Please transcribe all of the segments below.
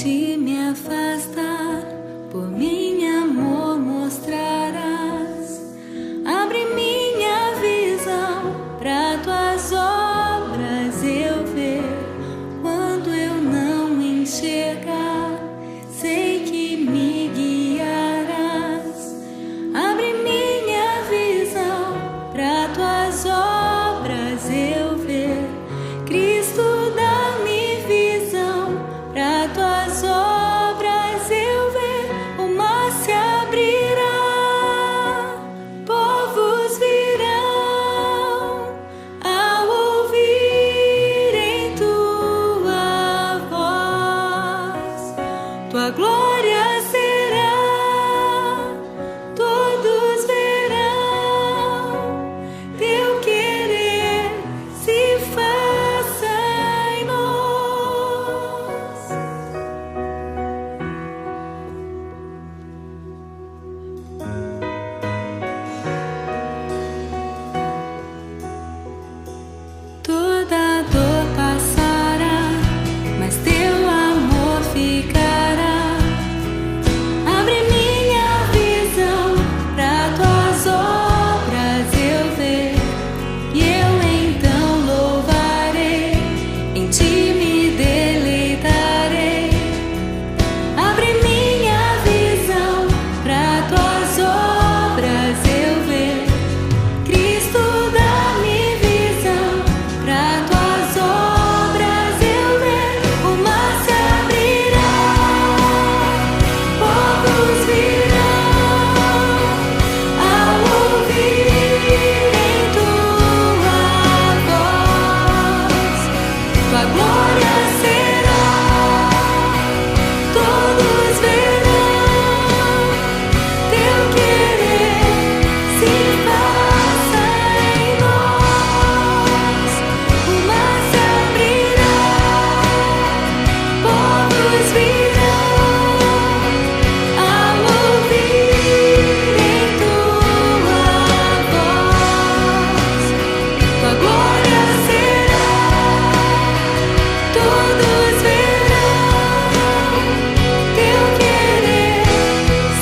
te me afastar, por mim amor mostrarás. Abre minha visão para tuas obras eu ver. Quando eu não enxergar, sei que me guiarás. Abre minha visão para tuas obras eu ver. Cristo, dá-me visão para tuas obras eu ver. O mar se abrirá, povos virão ao ouvirem tua voz. Tua glória será, todos verão. Teu querer se faça em nós. Toda dor passará, mas teu amor ficará. Abre minha visão para tuas obras eu ver, e eu então louvarei, em ti me deleitarei. Abre minha visão para tuas obras eu ver. Cristo, dá-me visão para tuas obras eu ver. O mar se abrirá, povos virão ao ouvirem tua voz. Tua glória será, todos verão. Teu querer se faça em nós. O mar se abrirá, povos virão ao ouvirem tua voz. Tua glória será, todos verão. Teu querer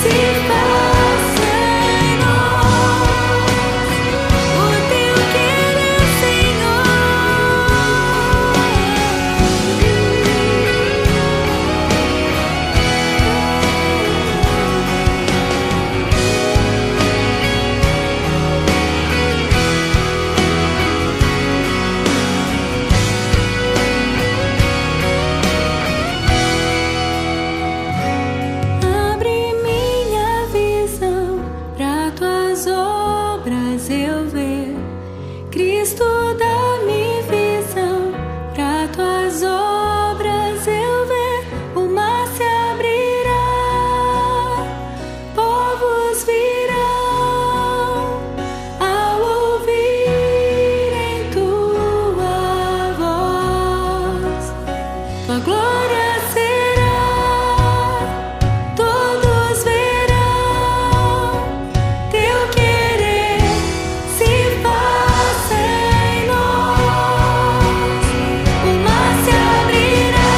se faça em nós. O teu querer, Senhor. Abre minha visão para tuas obras eu ver. Cristo, dá-me visão para tuas obras eu ver. O mar se abrirá, povos virão ao ouvirem tua voz. Tua glória será, todos verão. Teu querer se faça em nós. O mar se abrirá,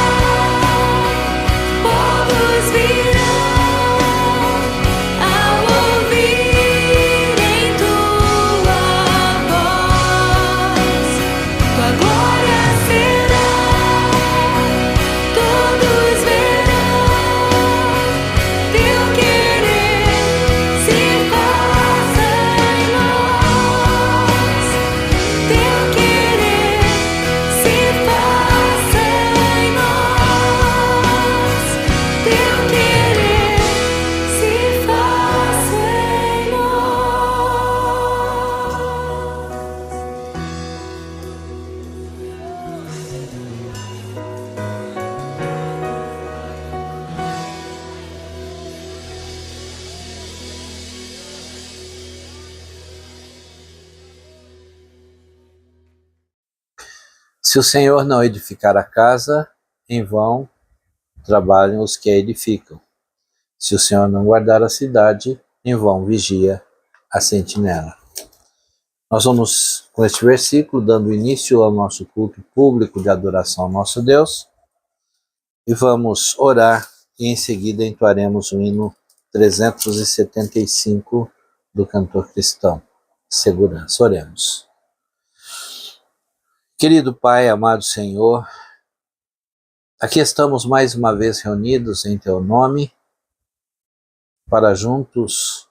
povos virão ao ouvirem tua voz. Tua glória será, todos verão. Teu querer se faça em nós. Teu querer se faça em nós. Teu querer se faça em Se o Senhor não edificar a casa, em vão trabalham os que a edificam. Se o Senhor não guardar a cidade, em vão vigia a sentinela. Nós vamos, com este versículo, dando início ao nosso culto público de adoração ao nosso Deus. e vamos orar e em seguida entoaremos o hino 375 do cantor cristão. Segurança. Oremos. Querido Pai, amado Senhor, aqui estamos mais uma vez reunidos em Teu nome para juntos,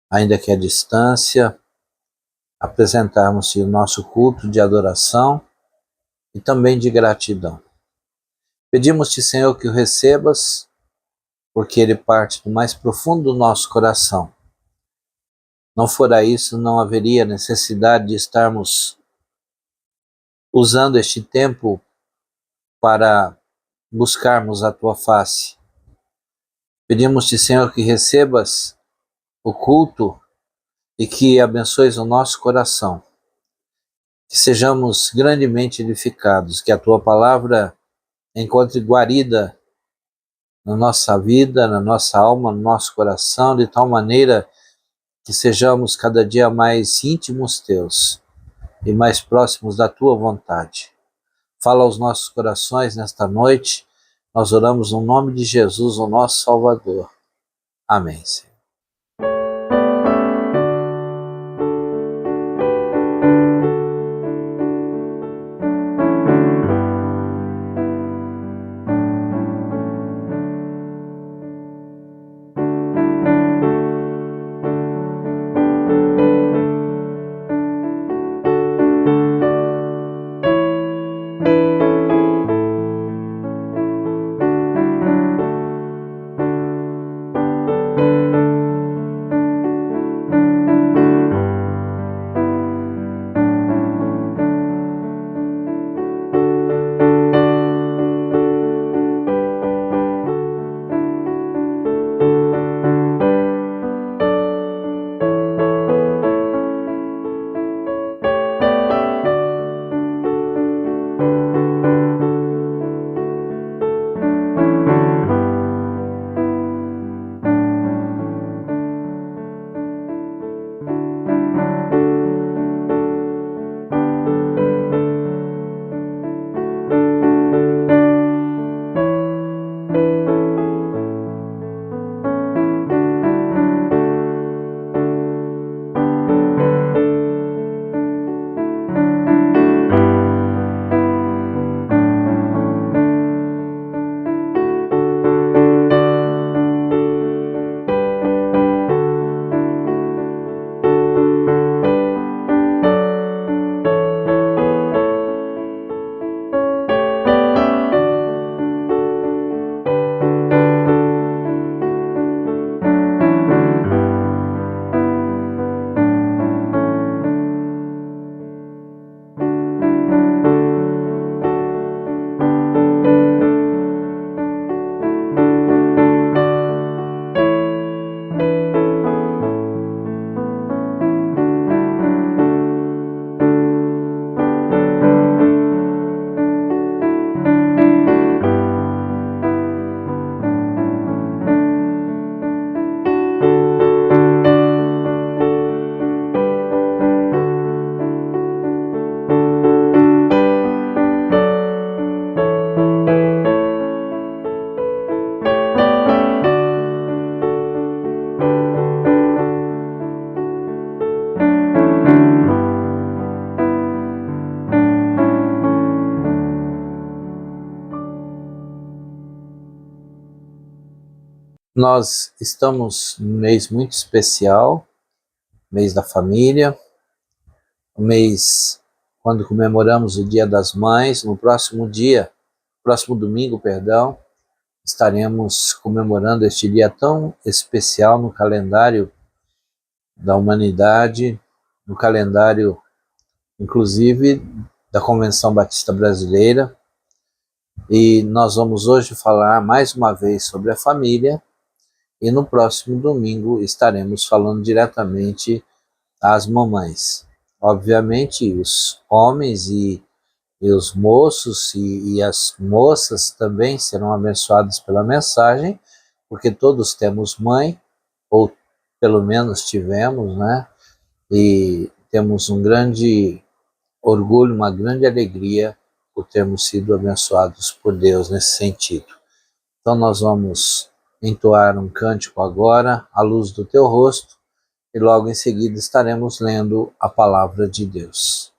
ainda que à distância, apresentarmos-te o nosso culto de adoração e também de gratidão. Pedimos-te, Senhor, que o recebas, porque ele parte do mais profundo do nosso coração. Não fora isso, não haveria necessidade de estarmos usando este tempo para buscarmos a tua face. Pedimos-te, Senhor, que recebas o culto e que abençoes o nosso coração. Que sejamos grandemente edificados, que a tua palavra encontre guarida na nossa vida, na nossa alma, no nosso coração, de tal maneira que sejamos cada dia mais íntimos teus e mais próximos da tua vontade. Fala aos nossos corações nesta noite, nós oramos no nome de Jesus, o nosso Salvador. Amém, Senhor. Nós estamos num mês muito especial, mês da família, o mês quando comemoramos o Dia das Mães. No próximo domingo, estaremos comemorando este dia tão especial no calendário da humanidade, no calendário, inclusive, da Convenção Batista Brasileira. E nós vamos hoje falar mais uma vez sobre a família, e no próximo domingo estaremos falando diretamente às mamães. Obviamente, os homens e os moços e as moças também serão abençoados pela mensagem, porque todos temos mãe, ou pelo menos tivemos, né? E temos um grande orgulho, uma grande alegria por termos sido abençoados por Deus nesse sentido. Então nós vamos entoar um cântico agora, à luz do teu rosto, e logo em seguida estaremos lendo a palavra de Deus.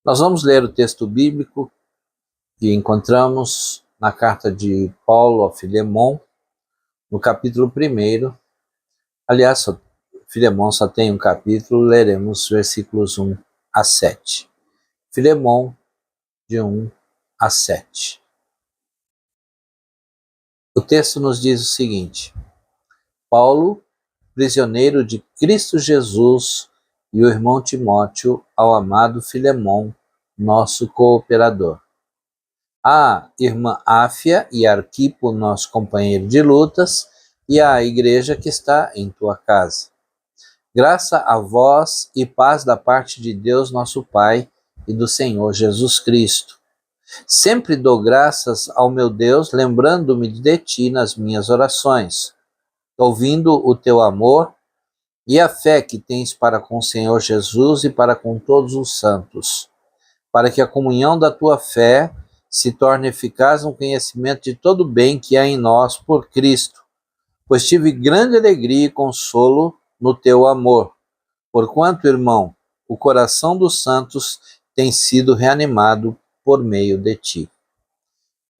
Nós vamos ler o texto bíblico que encontramos na carta de Paulo a Filemon, no capítulo 1. Aliás, Filemon só tem um capítulo, leremos versículos 1 a 7. Filemon, de 1 a 7. O texto nos diz o seguinte: Paulo, prisioneiro de Cristo Jesus, e o irmão Timóteo, ao amado Filemon, nosso cooperador. A irmã Áfia e Arquipo, nosso companheiro de lutas, e à igreja que está em tua casa. Graça a vós e paz da parte de Deus nosso Pai e do Senhor Jesus Cristo. Sempre dou graças ao meu Deus, lembrando-me de ti nas minhas orações, ouvindo o teu amor e a fé que tens para com o Senhor Jesus e para com todos os santos, para que a comunhão da tua fé se torne eficaz no conhecimento de todo o bem que há em nós por Cristo, pois tive grande alegria e consolo no teu amor, porquanto, irmão, o coração dos santos tem sido reanimado por meio de ti.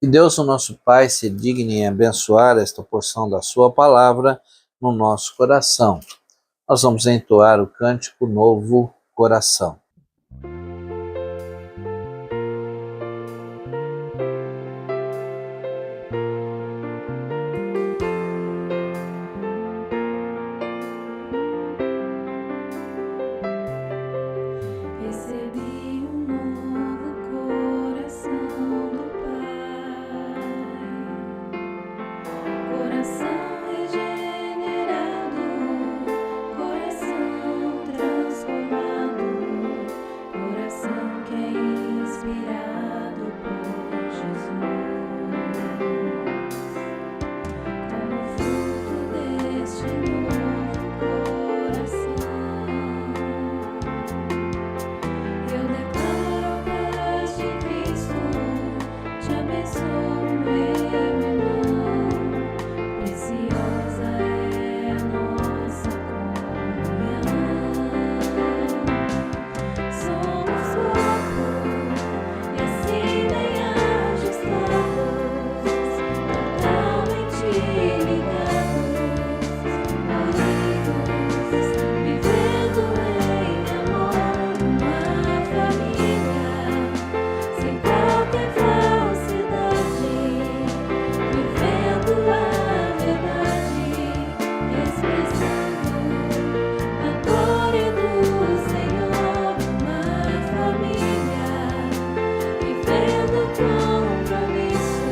Que Deus, o nosso Pai, se digne em abençoar esta porção da sua palavra no nosso coração. Nós vamos entoar o cântico Novo Coração. Recebi um novo coração do Pai, coração regenerado, coração transformado, coração que é inspirado por Jesus. Como fruto deste novo coração, eu declaro a paz de Cristo, te abençoo, meu irmão. Preciosa é a nossa comunhão. Somos corpo e assim bem ajustados, totalmente ligados, unidos, vivendo em amor, uma família, sem qualquer falsidade, vivendo a verdade, expressando a glória do Senhor, uma família, vivendo o compromisso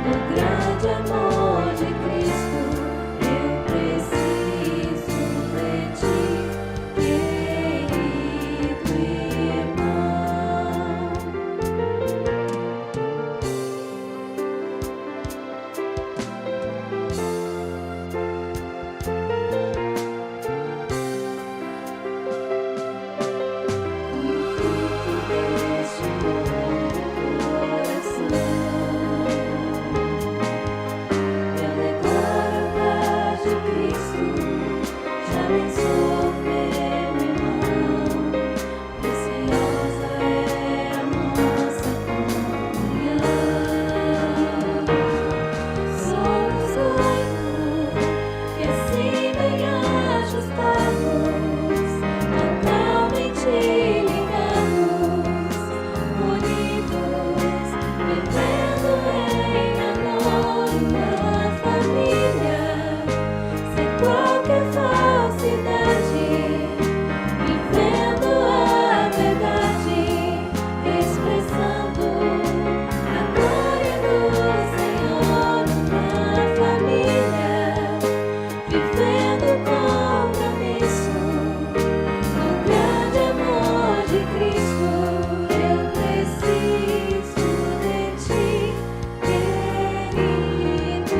do grande amor de Cristo. Eu preciso de ti, querido irmão. Deste novo coração, eu declaro a paz de Cristo, te abençoo, meu irmão. Preciosa é a nossa comunhão. Somos corpo e assim bem ajustados, totalmente ligados, unidos, vivendo em amor, uma família, sem qualquer falsidade, vivendo a verdade, expressando a glória do Senhor, uma família, vivendo o compromisso do grande amor de Cristo. Eu preciso de ti, querido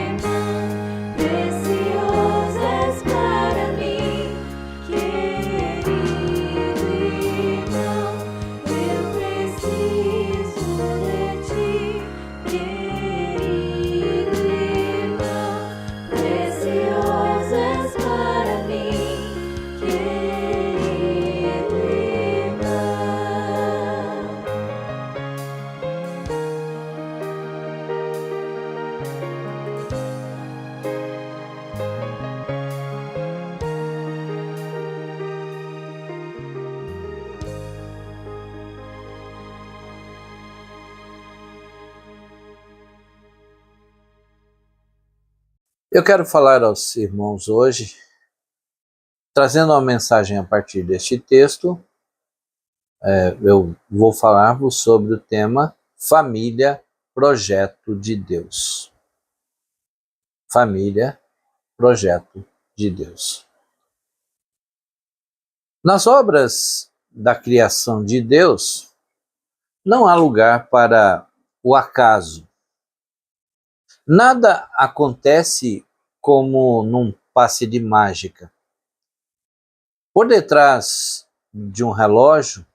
irmão. Precioso és para mim, querido irmão. Eu preciso de ti, querido irmão. Precioso és para mim, querido irmão. Eu quero falar aos irmãos hoje, trazendo uma mensagem a partir deste texto. Eu vou falar-vos sobre o tema Família, Projeto de Deus. Família, Projeto de Deus. Nas obras da criação de Deus, não há lugar para o acaso. Nada acontece como num passe de mágica. Por detrás de um relógio,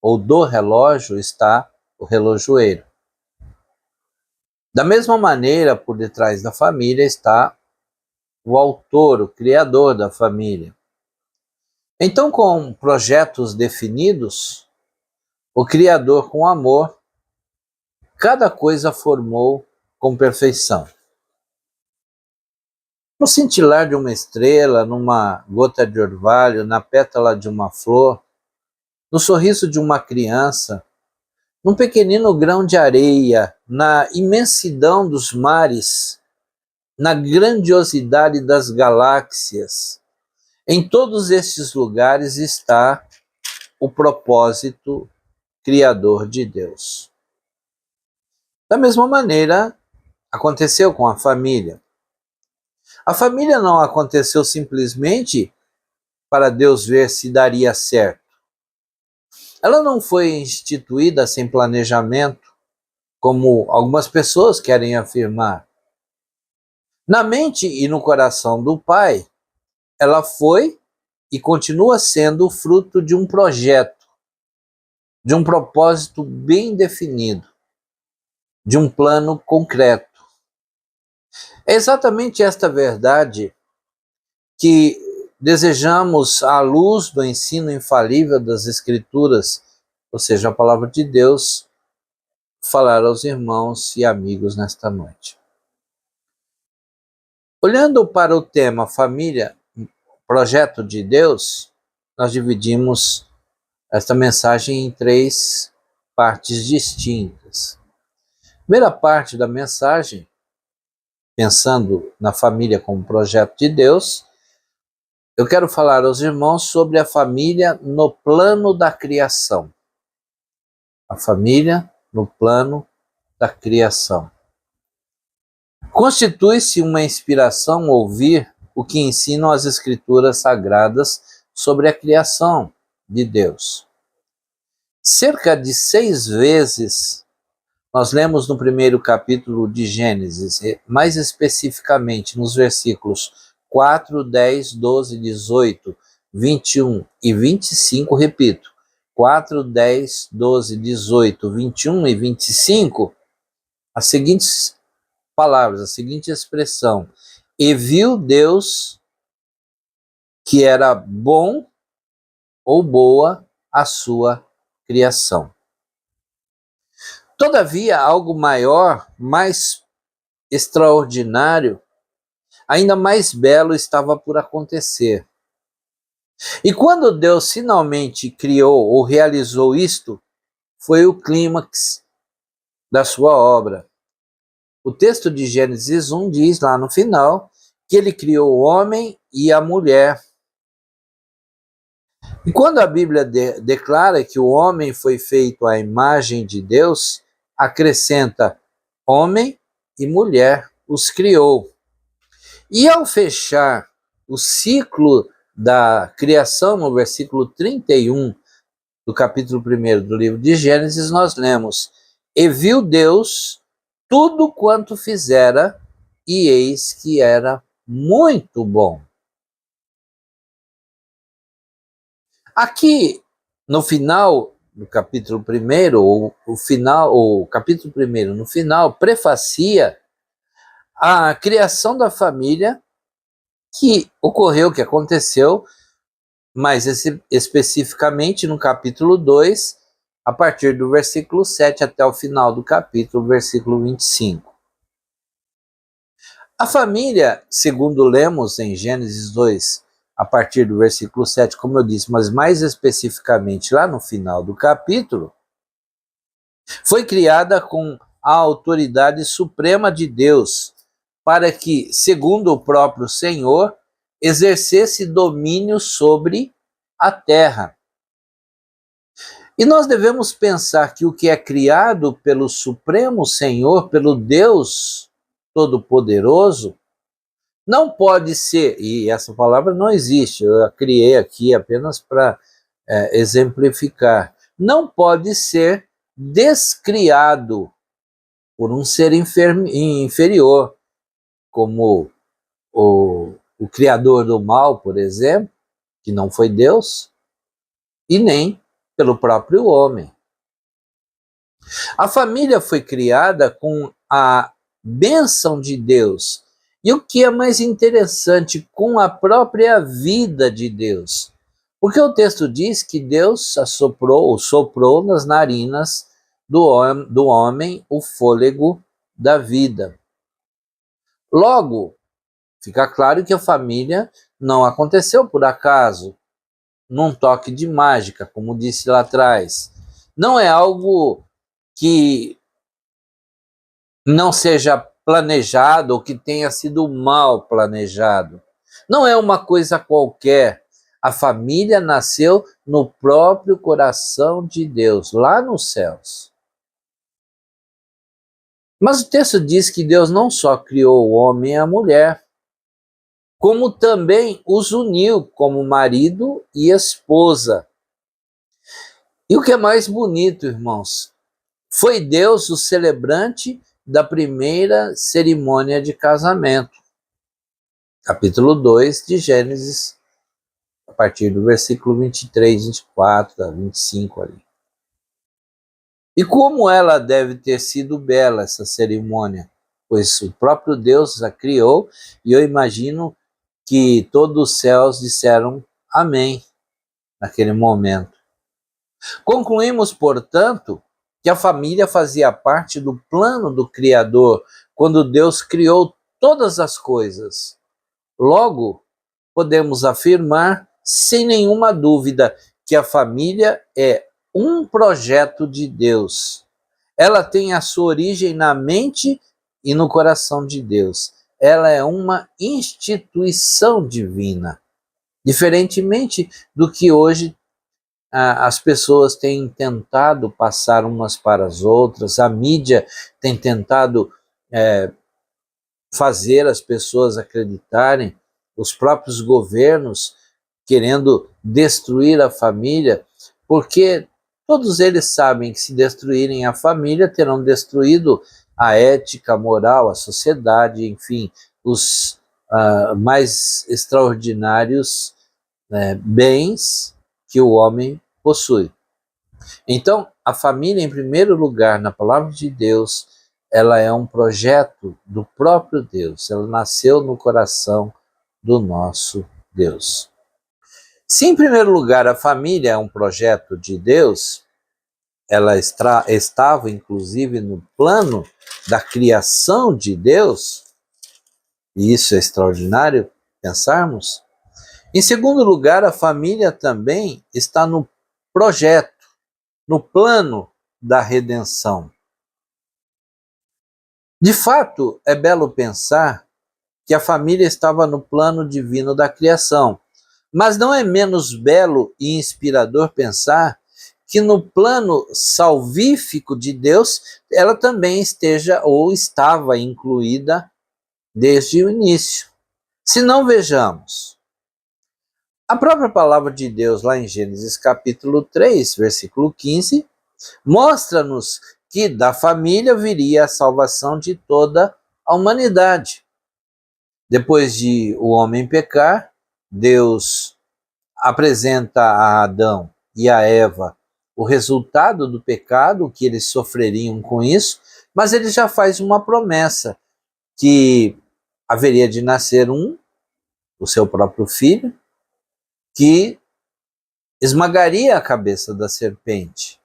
ou do relógio, está o relojoeiro. Da mesma maneira, por detrás da família está o autor, o criador da família. Então, com projetos definidos, o Criador com amor, cada coisa formou com perfeição. No cintilar de uma estrela, numa gota de orvalho, na pétala de uma flor, no sorriso de uma criança, num pequenino grão de areia, na imensidão dos mares, na grandiosidade das galáxias, em todos estes lugares está o propósito criador de Deus. Da mesma maneira, aconteceu com a família. A família não aconteceu simplesmente para Deus ver se daria certo. Ela não foi instituída sem planejamento, como algumas pessoas querem afirmar. Na mente e no coração do Pai, ela foi e continua sendo o fruto de um projeto, de um propósito bem definido, de um plano concreto. É exatamente esta verdade que desejamos, à luz do ensino infalível das Escrituras, ou seja, a palavra de Deus, falar aos irmãos e amigos nesta noite. Olhando para o tema família, projeto de Deus, nós dividimos esta mensagem em 3 partes distintas. A primeira parte da mensagem, pensando na família como projeto de Deus, eu quero falar aos irmãos sobre a família no plano da criação. A família no plano da criação. Constitui-se uma inspiração ouvir o que ensinam as Escrituras Sagradas sobre a criação de Deus. Cerca de 6 vezes nós lemos no primeiro capítulo de Gênesis, mais especificamente nos versículos 4, 10, 12, 18, 21 e 25, repito, 4, 10, 12, 18, 21 e 25, as seguintes palavras, a seguinte expressão: e viu Deus que era bom ou boa a sua criação. Todavia, algo maior, mais extraordinário, ainda mais belo estava por acontecer. E quando Deus finalmente criou ou realizou isto, foi o clímax da sua obra. O texto de Gênesis 1 diz lá no final que ele criou o homem e a mulher. E quando a Bíblia declara que o homem foi feito à imagem de Deus, acrescenta homem e mulher os criou. E ao fechar o ciclo da criação, no versículo 31 do capítulo 1 do livro de Gênesis, nós lemos: e viu Deus tudo quanto fizera, e eis que era muito bom. Aqui, no final do capítulo 1, ou o capítulo 1, no final, prefacia a criação da família que ocorreu, que aconteceu, mais especificamente no capítulo 2, a partir do versículo 7 até o final do capítulo, versículo 25. A família, segundo lemos em Gênesis 2, a partir do versículo 7, como eu disse, mas mais especificamente lá no final do capítulo, foi criada com a autoridade suprema de Deus, para que, segundo o próprio Senhor, exercesse domínio sobre a terra. E nós devemos pensar que o que é criado pelo Supremo Senhor, pelo Deus Todo-Poderoso, não pode ser, e essa palavra não existe, eu a criei aqui apenas para exemplificar, não pode ser descriado por um ser inferior, como o criador do mal, por exemplo, que não foi Deus, e nem pelo próprio homem. A família foi criada com a bênção de Deus. E o que é mais interessante, com a própria vida de Deus. Porque o texto diz que Deus soprou nas narinas do homem o fôlego da vida. Logo, fica claro que a família não aconteceu por acaso, num toque de mágica, como disse lá atrás. Não é algo que não seja planejado ou que tenha sido mal planejado. Não é uma coisa qualquer. A família nasceu no próprio coração de Deus, lá nos céus. Mas o texto diz que Deus não só criou o homem e a mulher, como também os uniu como marido e esposa. E o que é mais bonito, irmãos, foi Deus o celebrante da primeira cerimônia de casamento. Capítulo 2 de Gênesis, a partir do versículo 23, 24, 25 ali. E como ela deve ter sido bela, essa cerimônia, pois o próprio Deus a criou, e eu imagino que todos os céus disseram amém naquele momento. Concluímos, portanto, que a família fazia parte do plano do Criador, quando Deus criou todas as coisas. Logo, podemos afirmar, sem nenhuma dúvida, que a família é um projeto de Deus. Ela tem a sua origem na mente e no coração de Deus. Ela é uma instituição divina. Diferentemente do que hoje as pessoas têm tentado passar umas para as outras, a mídia tem tentado fazer as pessoas acreditarem, os próprios governos querendo destruir a família, porque todos eles sabem que se destruírem a família, terão destruído a ética, a moral, a sociedade, enfim, os mais extraordinários bens que o homem possui. Então, a família, em primeiro lugar, na palavra de Deus, ela é um projeto do próprio Deus. Ela nasceu no coração do nosso Deus. Se, em primeiro lugar, a família é um projeto de Deus, ela estava, inclusive, no plano da criação de Deus, e isso é extraordinário pensarmos. Em segundo lugar, a família também está no projeto, no plano da redenção. De fato, é belo pensar que a família estava no plano divino da criação, mas não é menos belo e inspirador pensar que no plano salvífico de Deus ela também esteja ou estava incluída desde o início. Se não, vejamos. A própria palavra de Deus, lá em Gênesis capítulo 3, versículo 15, mostra-nos que da família viria a salvação de toda a humanidade. Depois de o homem pecar, Deus apresenta a Adão e a Eva o resultado do pecado, o que eles sofreriam com isso, mas ele já faz uma promessa que haveria de nascer o seu próprio filho, que esmagaria a cabeça da serpente.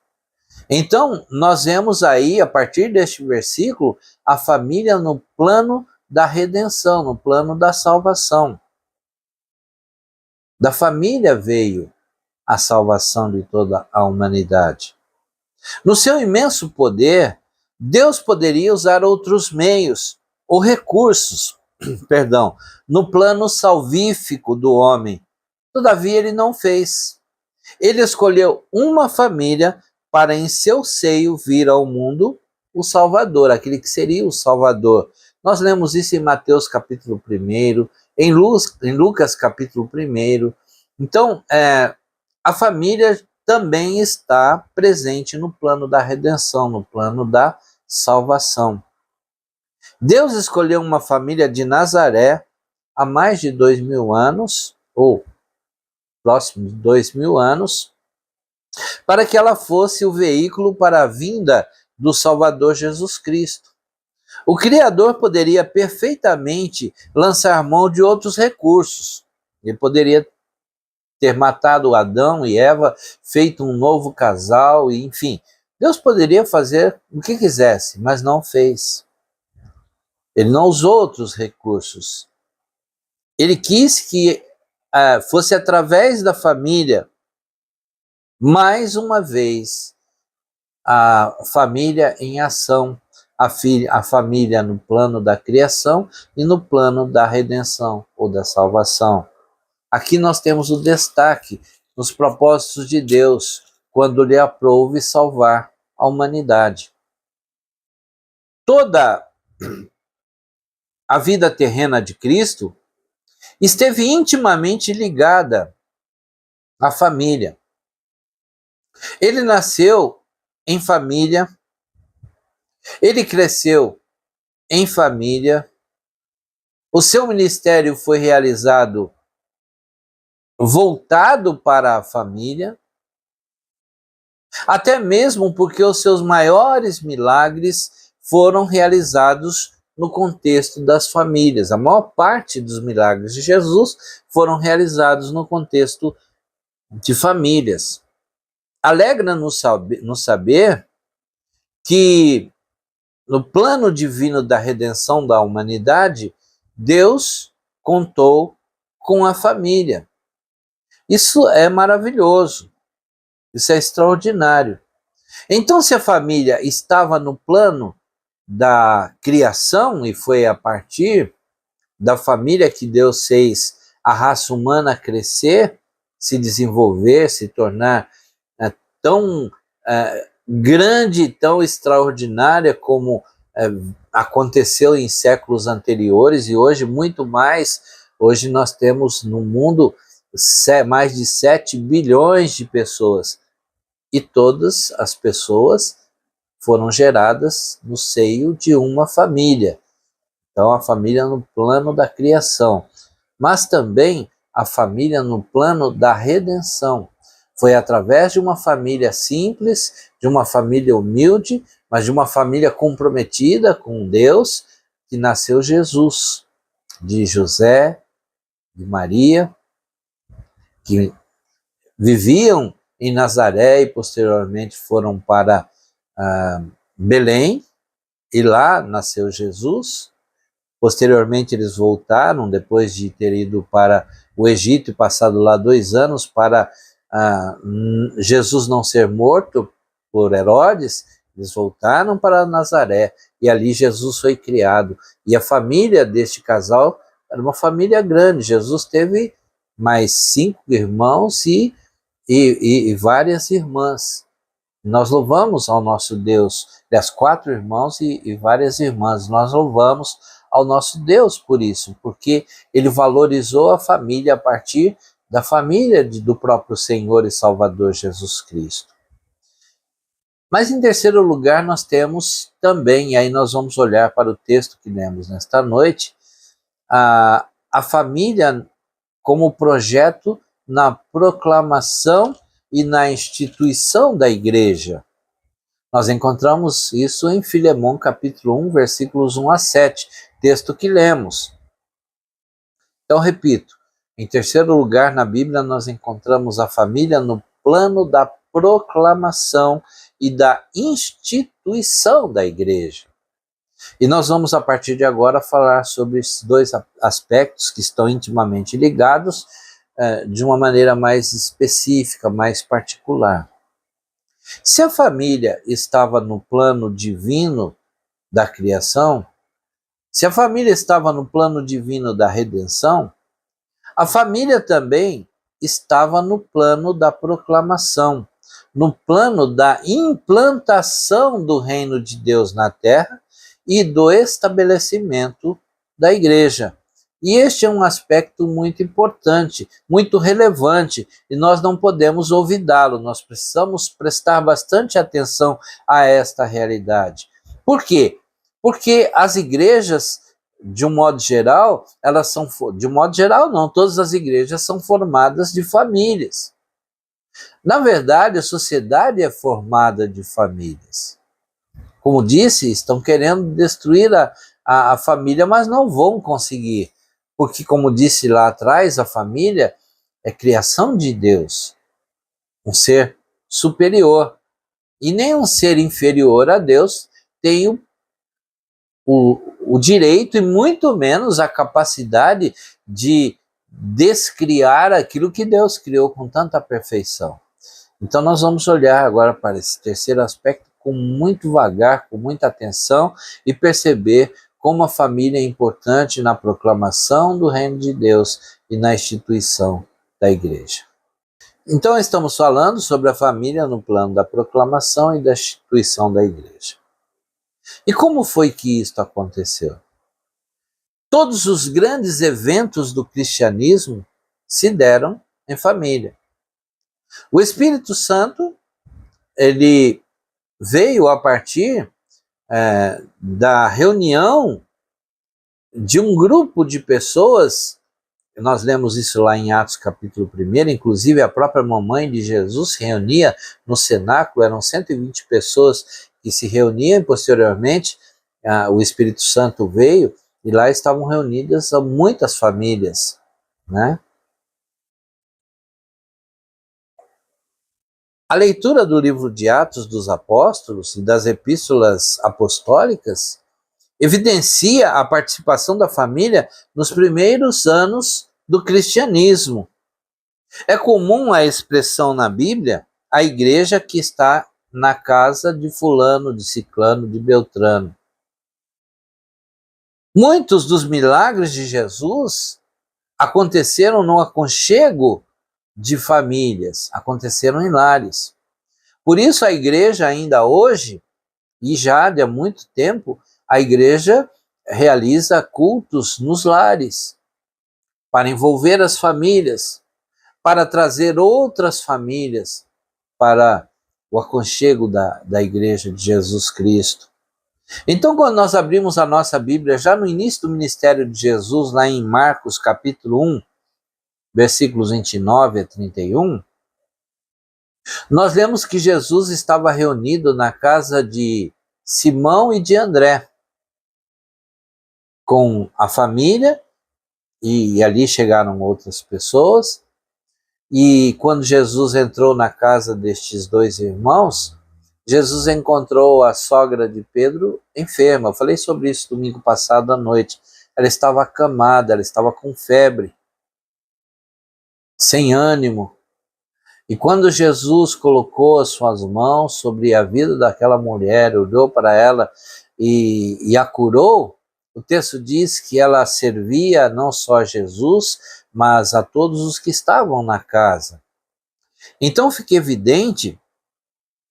Então, nós vemos aí, a partir deste versículo, a família no plano da redenção, no plano da salvação. Da família veio a salvação de toda a humanidade. No seu imenso poder, Deus poderia usar outros meios ou recursos, no plano salvífico do homem. Todavia, ele não fez. Ele escolheu uma família para em seu seio vir ao mundo o Salvador, aquele que seria o Salvador. Nós lemos isso em Mateus capítulo 1, em Lucas capítulo 1. Então, a família também está presente no plano da redenção, no plano da salvação. Deus escolheu uma família de Nazaré há mais de 2000 anos, ou próximo de 2000 anos, para que ela fosse o veículo para a vinda do Salvador Jesus Cristo. O Criador poderia perfeitamente lançar mão de outros recursos. Ele poderia ter matado Adão e Eva, feito um novo casal, e enfim. Deus poderia fazer o que quisesse, mas não fez. Ele não usou outros recursos. Ele quis que fosse através da família, mais uma vez, a família em ação, a família no plano da criação e no plano da redenção ou da salvação. Aqui nós temos o destaque nos propósitos de Deus, quando lhe aprouve salvar a humanidade. Toda a vida terrena de Cristo esteve intimamente ligada à família. Ele nasceu em família, ele cresceu em família, o seu ministério foi realizado voltado para a família, até mesmo porque os seus maiores milagres foram realizados no contexto das famílias. A maior parte dos milagres de Jesus foram realizados no contexto de famílias. Alegra-nos saber que no plano divino da redenção da humanidade, Deus contou com a família. Isso é maravilhoso, isso é extraordinário. Então, se a família estava no plano da criação, e foi a partir da família que Deus fez a raça humana crescer, se desenvolver, se tornar tão grande, tão extraordinária como aconteceu em séculos anteriores, e hoje muito mais. Hoje nós temos no mundo mais de 7 bilhões de pessoas, e todas as pessoas foram geradas no seio de uma família. Então a família no plano da criação, mas também a família no plano da redenção. Foi através de uma família simples, de uma família humilde, mas de uma família comprometida com Deus, que nasceu Jesus, de José, de Maria, que viviam em Nazaré e posteriormente foram para Belém, e lá nasceu Jesus. Posteriormente eles voltaram, depois de ter ido para o Egito e passado lá 2 anos para Jesus não ser morto por Herodes. Eles voltaram para Nazaré e ali Jesus foi criado. E a família deste casal era uma família grande. Jesus teve mais 5 irmãos e várias irmãs. Nós louvamos ao nosso Deus, 4 irmãos e várias irmãs. Nós louvamos ao nosso Deus por isso, porque ele valorizou a família a partir da família do próprio Senhor e Salvador Jesus Cristo. Mas em terceiro lugar nós temos também, e aí nós vamos olhar para o texto que lemos nesta noite, a família como projeto na proclamação e na instituição da igreja. Nós encontramos isso em Filemão capítulo 1, versículos 1 a 7, texto que lemos. Então, repito, em terceiro lugar na Bíblia nós encontramos a família no plano da proclamação e da instituição da igreja. E nós vamos, a partir de agora, falar sobre esses 2 aspectos que estão intimamente ligados de uma maneira mais específica, mais particular. Se a família estava no plano divino da criação, se a família estava no plano divino da redenção, a família também estava no plano da proclamação, no plano da implantação do reino de Deus na terra e do estabelecimento da igreja. E este é um aspecto muito importante, muito relevante, e nós não podemos olvidá-lo. Nós precisamos prestar bastante atenção a esta realidade. Por quê? Porque as igrejas de um modo geral, elas são, de um modo geral não, todas as igrejas são formadas de famílias. Na verdade, a sociedade é formada de famílias. Como disse, estão querendo destruir a família, mas não vão conseguir. Porque, como disse lá atrás, a família é criação de Deus, um ser superior. E nem um ser inferior a Deus tem o direito e muito menos a capacidade de descriar aquilo que Deus criou com tanta perfeição. Então nós vamos olhar agora para esse terceiro aspecto com muito vagar, com muita atenção e perceber como a família é importante na proclamação do reino de Deus e na instituição da igreja. Então estamos falando sobre a família no plano da proclamação e da instituição da igreja. E como foi que isto aconteceu? Todos os grandes eventos do cristianismo se deram em família. O Espírito Santo, ele veio a partir da reunião de um grupo de pessoas. Nós lemos isso lá em Atos capítulo 1, inclusive a própria mamãe de Jesus se reunia no cenáculo, eram 120 pessoas que se reuniam, posteriormente o Espírito Santo veio e lá estavam reunidas muitas famílias, né? A leitura do livro de Atos dos Apóstolos e das epístolas apostólicas evidencia a participação da família nos primeiros anos do cristianismo. É comum a expressão na Bíblia, a igreja que está na casa de fulano, de ciclano, de beltrano. Muitos dos milagres de Jesus aconteceram no aconchego de famílias, aconteceram em lares. Por isso a igreja ainda hoje, e já há muito tempo, a igreja realiza cultos nos lares, para envolver as famílias, para trazer outras famílias para o aconchego da igreja de Jesus Cristo. Então, quando nós abrimos a nossa Bíblia, já no início do ministério de Jesus, lá em Marcos capítulo 1, versículos 29 a 31, nós lemos que Jesus estava reunido na casa de Simão e de André, com a família, e ali chegaram outras pessoas, e quando Jesus entrou na casa destes dois irmãos, Jesus encontrou a sogra de Pedro enferma. Eu falei sobre isso domingo passado à noite. Ela estava acamada, ela estava com febre, sem ânimo. E quando Jesus colocou as suas mãos sobre a vida daquela mulher, olhou para ela e a curou, o texto diz que ela servia não só a Jesus, mas a todos os que estavam na casa. Então fica evidente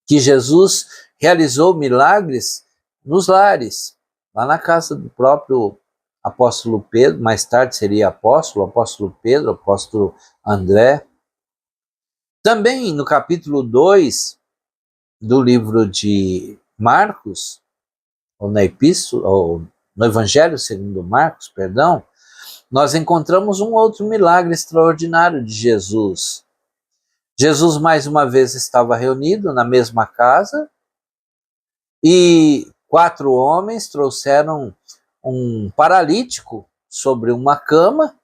que Jesus realizou milagres nos lares, lá na casa do próprio apóstolo Pedro, mais tarde seria apóstolo Pedro, apóstolo André. Também no capítulo 2 do livro de Marcos, ou na epístola, ou no Evangelho segundo Marcos, perdão, nós encontramos um outro milagre extraordinário de Jesus. Jesus mais uma vez estava reunido na mesma casa e 4 homens trouxeram um paralítico sobre uma cama,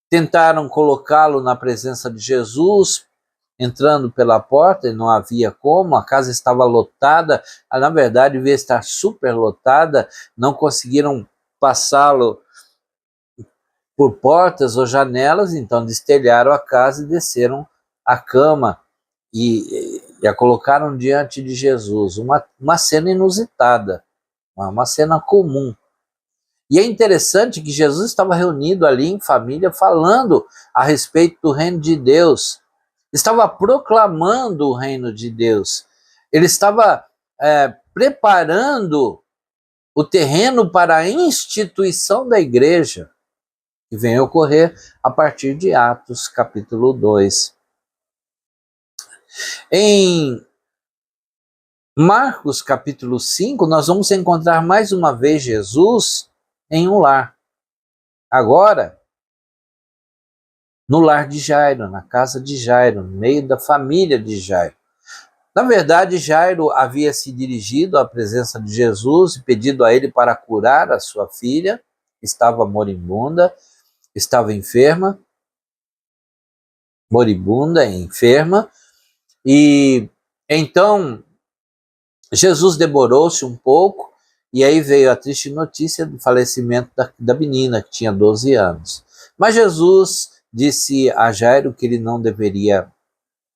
tentaram colocá-lo na presença de Jesus, entrando pela porta, e não havia como, a casa estava lotada, na verdade devia estar super lotada, não conseguiram passá-lo por portas ou janelas, então destelharam a casa e desceram a cama e a colocaram diante de Jesus. Uma cena inusitada, uma cena comum. E é interessante que Jesus estava reunido ali em família, falando a respeito do reino de Deus, estava proclamando o reino de Deus, ele estava preparando o terreno para a instituição da igreja, que vem a ocorrer a partir de Atos capítulo 2. Em Marcos capítulo 5, nós vamos encontrar mais uma vez Jesus em um lar. Agora, no lar de Jairo, na casa de Jairo, no meio da família de Jairo. Na verdade, Jairo havia se dirigido à presença de Jesus e pedido a ele para curar a sua filha, estava moribunda, estava enferma, moribunda, enferma, e então Jesus demorou-se um pouco, e aí veio a triste notícia do falecimento da menina, que tinha 12 anos. Mas Jesus disse a Jairo que ele não deveria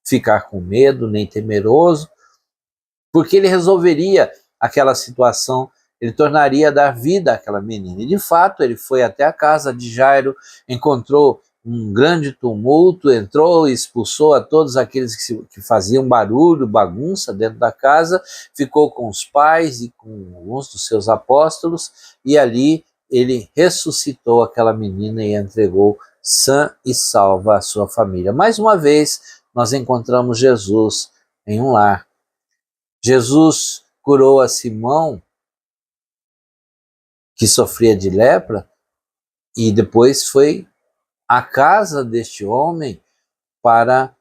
ficar com medo, nem temeroso, porque ele resolveria aquela situação, ele tornaria a dar vida àquela menina. E de fato, ele foi até a casa de Jairo, encontrou um grande tumulto, entrou e expulsou a todos aqueles que faziam barulho, bagunça dentro da casa, ficou com os pais e com alguns dos seus apóstolos, e ali ele ressuscitou aquela menina e a entregou sã e salva à sua família. Mais uma vez, nós encontramos Jesus em um lar. Jesus curou a Simão, que sofria de lepra, e depois foi à casa deste homem para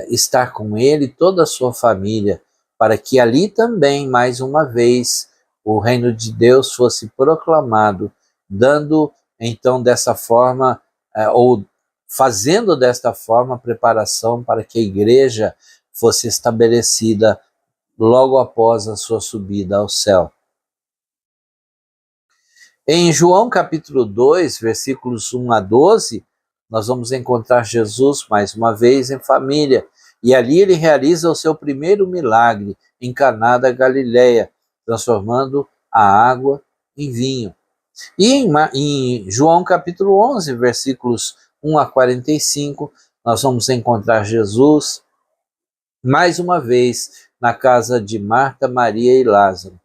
estar com ele e toda a sua família, para que ali também, mais uma vez, o reino de Deus fosse proclamado, dando então dessa forma, ou fazendo desta forma a preparação para que a igreja fosse estabelecida logo após a sua subida ao céu. Em João capítulo 2, versículos 1 a 12, nós vamos encontrar Jesus mais uma vez em família, e ali ele realiza o seu primeiro milagre em Caná da Galileia, transformando a água em vinho. E em João capítulo 11, versículos 1 a 45, nós vamos encontrar Jesus mais uma vez na casa de Marta, Maria e Lázaro.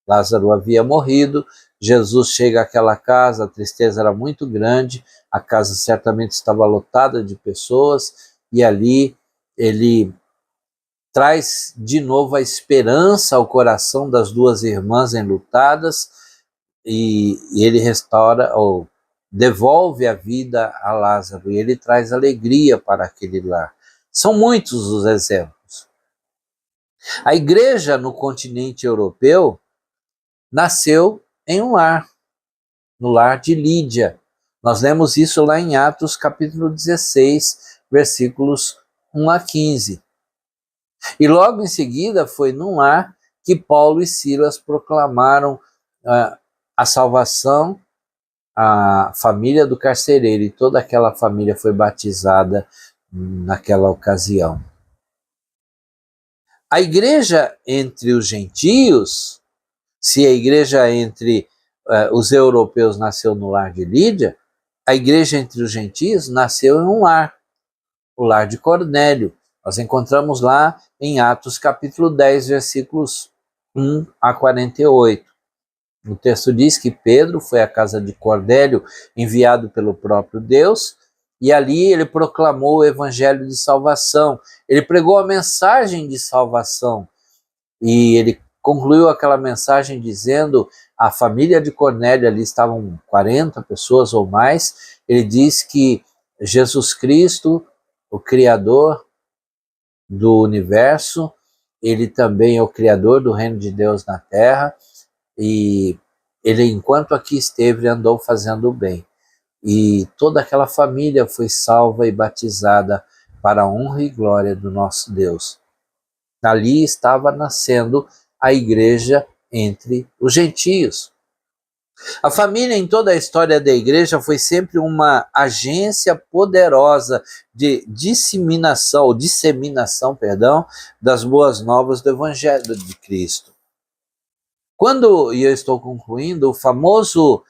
Lázaro havia morrido, Jesus chega àquela casa, a tristeza era muito grande, a casa certamente estava lotada de pessoas, e ali ele traz de novo a esperança ao coração das duas irmãs enlutadas, e ele restaura, ou devolve a vida a Lázaro, e ele traz alegria para aquele lar. São muitos os exemplos. A igreja no continente europeu nasceu em um lar, no lar de Lídia. Nós lemos isso lá em Atos capítulo 16, versículos 1 a 15. E logo em seguida foi num lar que Paulo e Silas proclamaram a salvação, a família do carcereiro, e toda aquela família foi batizada naquela ocasião. A igreja entre os gentios, se a igreja entre os europeus nasceu no lar de Lídia, a igreja entre os gentios nasceu em um lar, o lar de Cornélio. Nós encontramos lá em Atos capítulo 10, versículos 1 a 48. O texto diz que Pedro foi à casa de Cornélio, enviado pelo próprio Deus, e ali ele proclamou o evangelho de salvação. Ele pregou a mensagem de salvação, e ele concluiu aquela mensagem dizendo, a família de Cornélio, ali estavam 40 pessoas ou mais, ele diz que Jesus Cristo, o Criador do universo, ele também é o Criador do reino de Deus na terra, e ele, enquanto aqui esteve, andou fazendo o bem. E toda aquela família foi salva e batizada para a honra e glória do nosso Deus. Ali estava nascendo a igreja entre os gentios. A família em toda a história da igreja foi sempre uma agência poderosa de disseminação das boas novas do Evangelho de Cristo. Quando, e eu estou concluindo, o famoso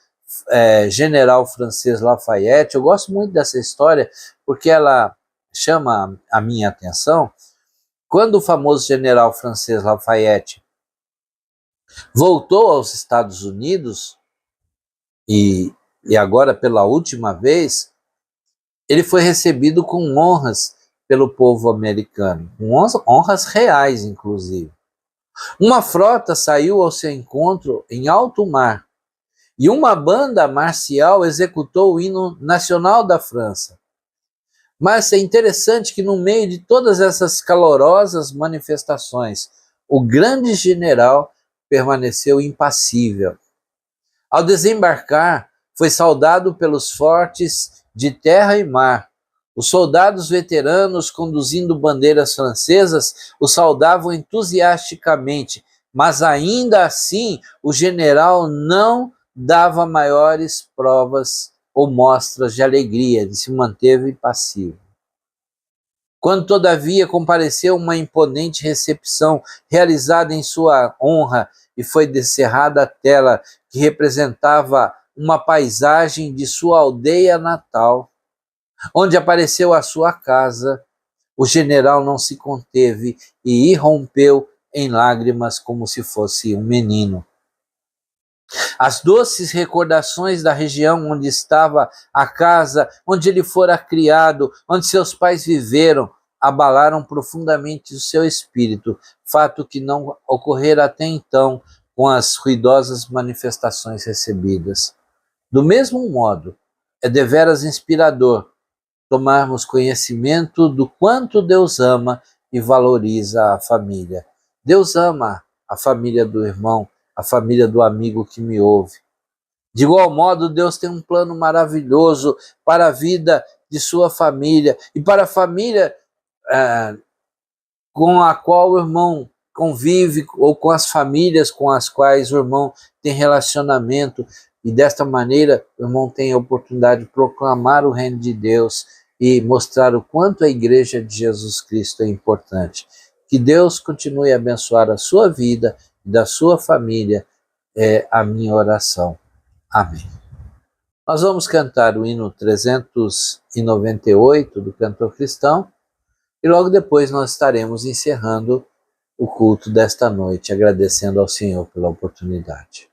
general francês Lafayette, eu gosto muito dessa história porque ela chama a minha atenção. Quando o famoso general francês Lafayette voltou aos Estados Unidos, e agora pela última vez, ele foi recebido com honras pelo povo americano, honras reais inclusive. Uma frota saiu ao seu encontro em alto mar, e uma banda marcial executou o hino nacional da França. Mas é interessante que no meio de todas essas calorosas manifestações, o grande general permaneceu impassível. Ao desembarcar, foi saudado pelos fortes de terra e mar. Os soldados veteranos, conduzindo bandeiras francesas, o saudavam entusiasticamente, mas ainda assim o general não dava maiores provas ou mostras de alegria, ele se manteve passivo. Quando, todavia, compareceu uma imponente recepção realizada em sua honra e foi descerrada a tela que representava uma paisagem de sua aldeia natal, onde apareceu a sua casa, o general não se conteve e irrompeu em lágrimas como se fosse um menino. As doces recordações da região onde estava a casa, onde ele fora criado, onde seus pais viveram, abalaram profundamente o seu espírito, fato que não ocorrera até então com as ruidosas manifestações recebidas. Do mesmo modo, é deveras inspirador tomarmos conhecimento do quanto Deus ama e valoriza a família. Deus ama a família do irmão, a família do amigo que me ouve. De igual modo, Deus tem um plano maravilhoso para a vida de sua família e para a família com a qual o irmão convive ou com as famílias com as quais o irmão tem relacionamento. E desta maneira, o irmão tem a oportunidade de proclamar o reino de Deus e mostrar o quanto a igreja de Jesus Cristo é importante. Que Deus continue a abençoar a sua vida e da sua família, é a minha oração. Amém. Nós vamos cantar o hino 398 do cantor cristão e logo depois nós estaremos encerrando o culto desta noite, agradecendo ao Senhor pela oportunidade.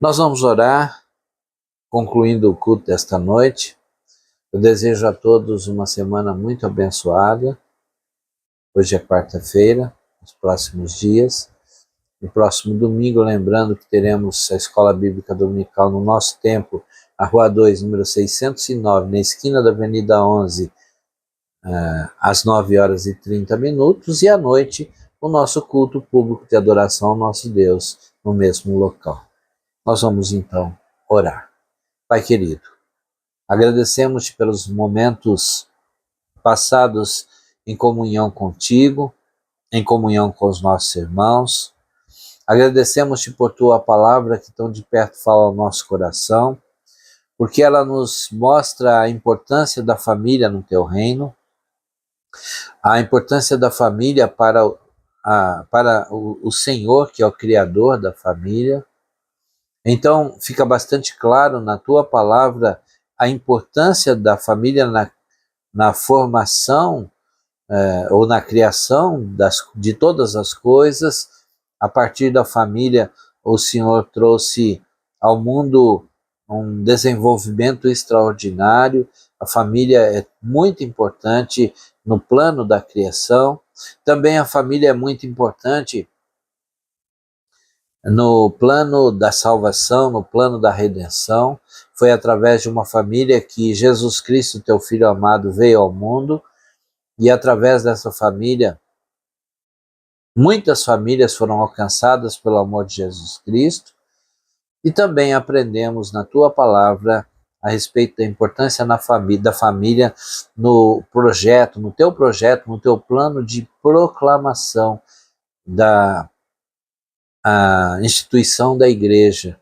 Nós vamos orar, concluindo o culto desta noite. Eu desejo a todos uma semana muito abençoada. Hoje é quarta-feira, nos próximos dias. No próximo domingo, lembrando que teremos a Escola Bíblica Dominical no nosso templo, na Rua 2, número 609, na esquina da Avenida 11, às 9h30, e à noite, o nosso culto público de adoração ao nosso Deus, no mesmo local. Nós vamos então orar. Pai querido, agradecemos-te pelos momentos passados em comunhão contigo, em comunhão com os nossos irmãos. Agradecemos-te por tua palavra que tão de perto fala ao nosso coração, porque ela nos mostra a importância da família no teu reino, a importância da família para o Senhor, que é o Criador da família. Então, fica bastante claro na tua palavra a importância da família na formação ou na criação de todas as coisas. A partir da família, o Senhor trouxe ao mundo um desenvolvimento extraordinário. A família é muito importante no plano da criação. Também a família é muito importante no plano da salvação, no plano da redenção. Foi através de uma família que Jesus Cristo, teu Filho amado, veio ao mundo, e através dessa família, muitas famílias foram alcançadas pelo amor de Jesus Cristo, e também aprendemos na tua palavra a respeito da importância da família no teu plano de proclamação da instituição da igreja.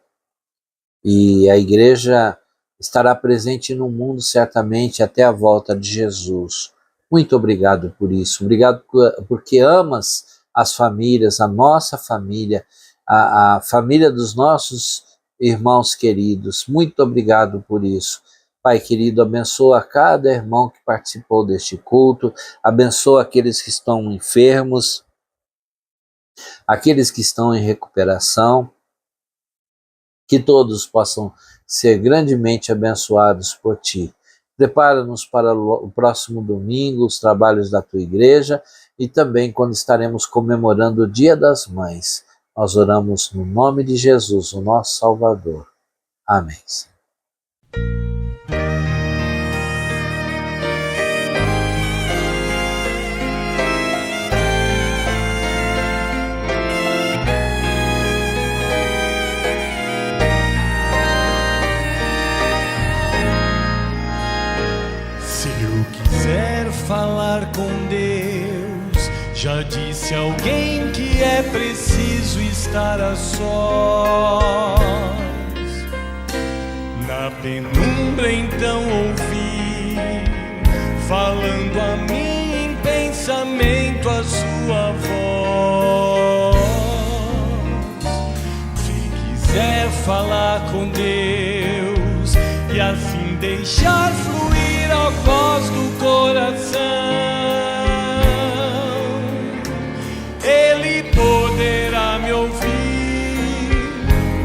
E a igreja estará presente no mundo certamente até a volta de Jesus. Muito obrigado por isso. Obrigado porque amas as famílias, a nossa família, a família dos nossos irmãos queridos. Muito obrigado por isso. Pai querido, abençoa cada irmão que participou deste culto, abençoa aqueles que estão enfermos, aqueles que estão em recuperação, que todos possam ser grandemente abençoados por ti. Prepara-nos para o próximo domingo, os trabalhos da tua igreja, e também quando estaremos comemorando o Dia das Mães. Nós oramos no nome de Jesus, o nosso Salvador. Amém. Falar com Deus, já disse alguém que é preciso estar a sós. Na penumbra então ouvi, falando a mim em pensamento a sua voz. Se quiser falar com Deus e assim deixar fluir a voz do coração, Ele poderá me ouvir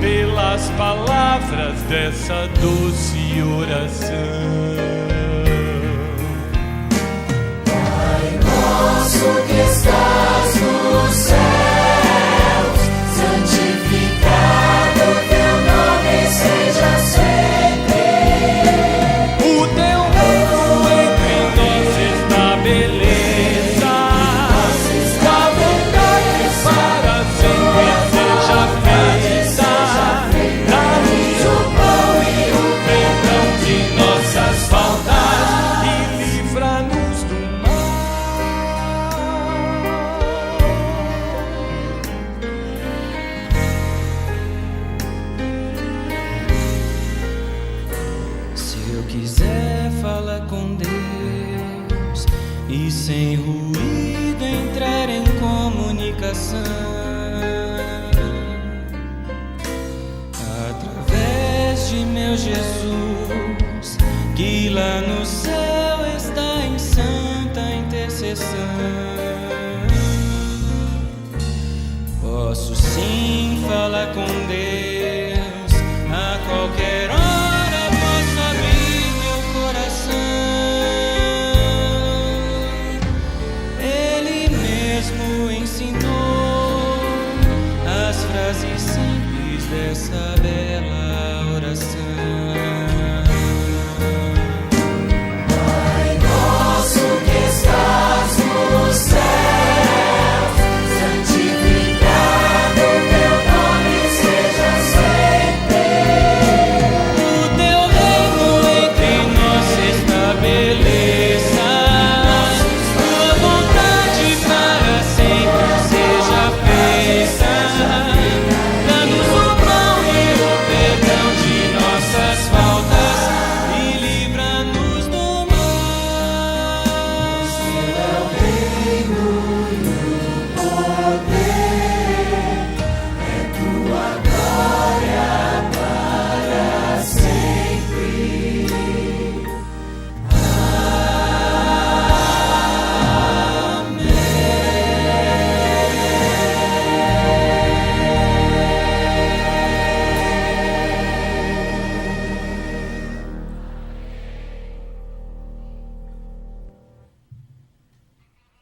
pelas palavras dessa doce oração. Pai nosso que estás nos céus, santificado teu nome seja sempre. O teu reino entre nós está beleza, tua vontade para sempre seja feita. Dá-nos o pão e o perdão de nossas faltas e livra-nos do mal. Se eu quiser falar com Deus e sem ruído entrar em comunicação, através de meu Jesus, que lá no céu está em santa intercessão,